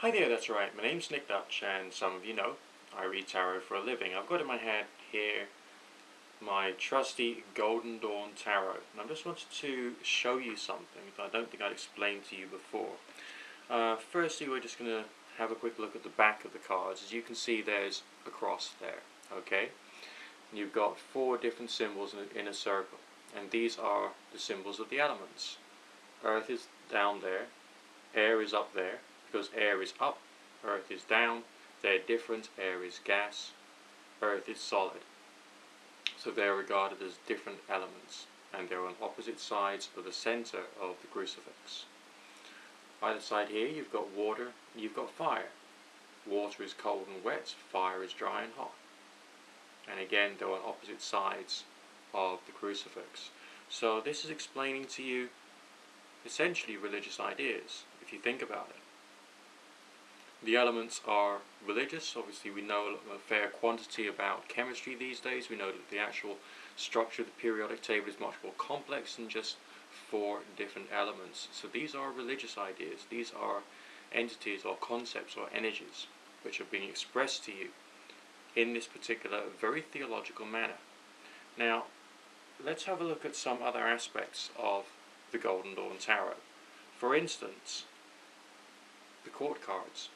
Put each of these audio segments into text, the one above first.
Hi there, that's right. My name's Nick Dutch, and some of you know I read tarot for a living. I've got in my hand here my trusty Golden Dawn Tarot, and I just wanted to show you something that I don't think I'd explained to you before. Firstly, we're just going to have a quick look at the back of the cards. As you can see, there's a cross there, okay? And you've got 4 different symbols in a circle, and these are the symbols of the elements. Earth is down there, air is up there, because air is up, earth is down, they're different, air is gas, earth is solid. So they're regarded as different elements, and they're on opposite sides of the center of the crucifix. Either side here you've got water, you've got fire. Water is cold and wet, fire is dry and hot. And again, they're on opposite sides of the crucifix. So this is explaining to you essentially religious ideas, if you think about it. The elements are religious. Obviously we know a fair quantity about chemistry these days. We know that the actual structure of the periodic table is much more complex than just 4 different elements. So these are religious ideas. These are entities or concepts or energies which are being expressed to you in this particular very theological manner. Now let's have a look at some other aspects of the Golden Dawn Tarot. For instance, the court cards.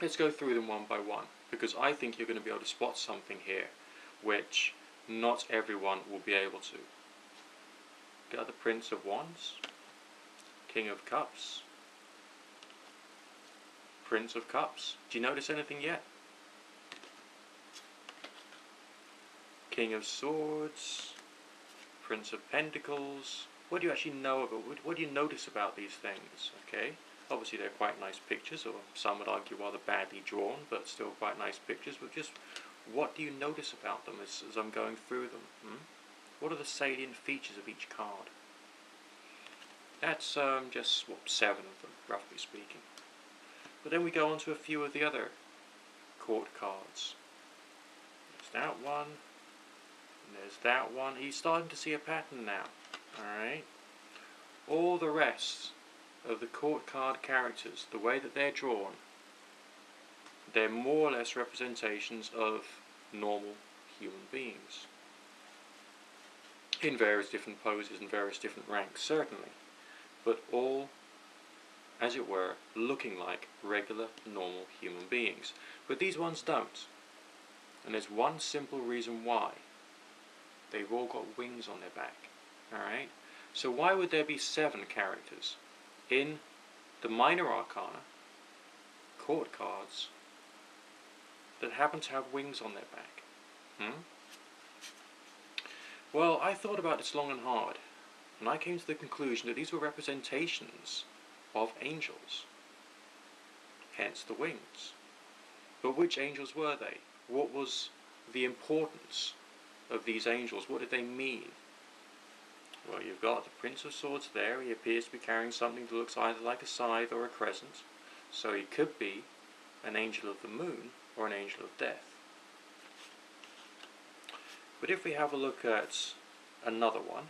Let's go through them one by one, because I think you're going to be able to spot something here which not everyone will be able to. Got the Prince of Wands, King of Cups, Prince of Cups. Do you notice anything yet? King of Swords, Prince of Pentacles. What do you actually know about? What do you notice about these things? Okay. Obviously they're quite nice pictures, or some would argue rather badly drawn, but still quite nice pictures. But just what do you notice about them as I'm going through them? What are the salient features of each card? That's just 7 of them, roughly speaking. But then we go on to a few of the other court cards. There's that one, and there's that one. You're starting to see a pattern now. Alright? All the rest of the court card characters, the way that they're drawn, they're more or less representations of normal human beings in various different poses and various different ranks, certainly, but all, as it were, looking like regular normal human beings. But these ones don't, and there's one simple reason why. They've all got wings on their back. Alright, so why would there be 7 characters in the minor arcana, court cards, that happen to have wings on their back? Well, I thought about this long and hard, and I came to the conclusion that these were representations of angels, hence the wings. But which angels were they? What was the importance of these angels? What did they mean? Well, you've got the Prince of Swords there. He appears to be carrying something that looks either like a scythe or a crescent. So he could be an angel of the moon or an angel of death. But if we have a look at another one,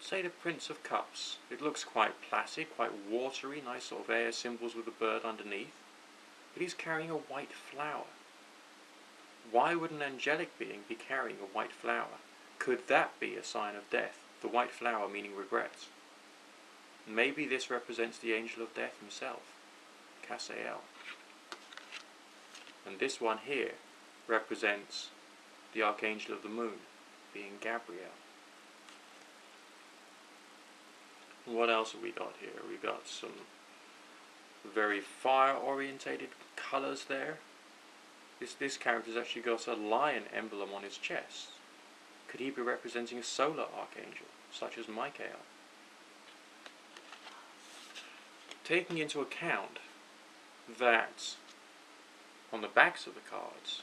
say the Prince of Cups. It looks quite placid, quite watery, nice sort of air symbols with a bird underneath. But he's carrying a white flower. Why would an angelic being be carrying a white flower? Could that be a sign of death? The white flower meaning regret. Maybe this represents the angel of death himself, Casael. And this one here represents the archangel of the moon, being Gabriel. And what else have we got here? We've got some very fire-orientated colours there. This character's actually got a lion emblem on his chest. Could he be representing a solar archangel, such as Michael? Taking into account that on the backs of the cards,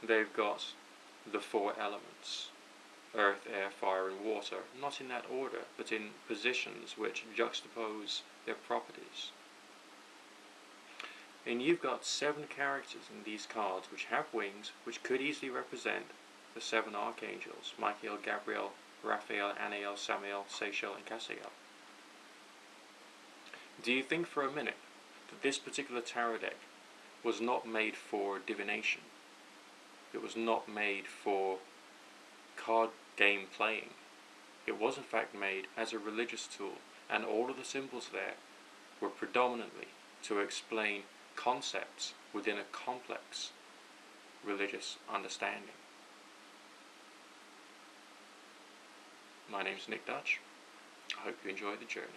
they've got the 4 elements, earth, air, fire and water, not in that order, but in positions which juxtapose their properties. And you've got 7 characters in these cards which have wings, which could easily represent the 7 archangels: Michael, Gabriel, Raphael, Anael, Samael, Seychelle and Casael. Do you think for a minute that this particular tarot deck was not made for divination. It was not made for card game playing. It was in fact made as a religious tool, and all of the symbols there were predominantly to explain concepts within a complex religious understanding. My name's Nick Dutch. I hope you enjoy the journey.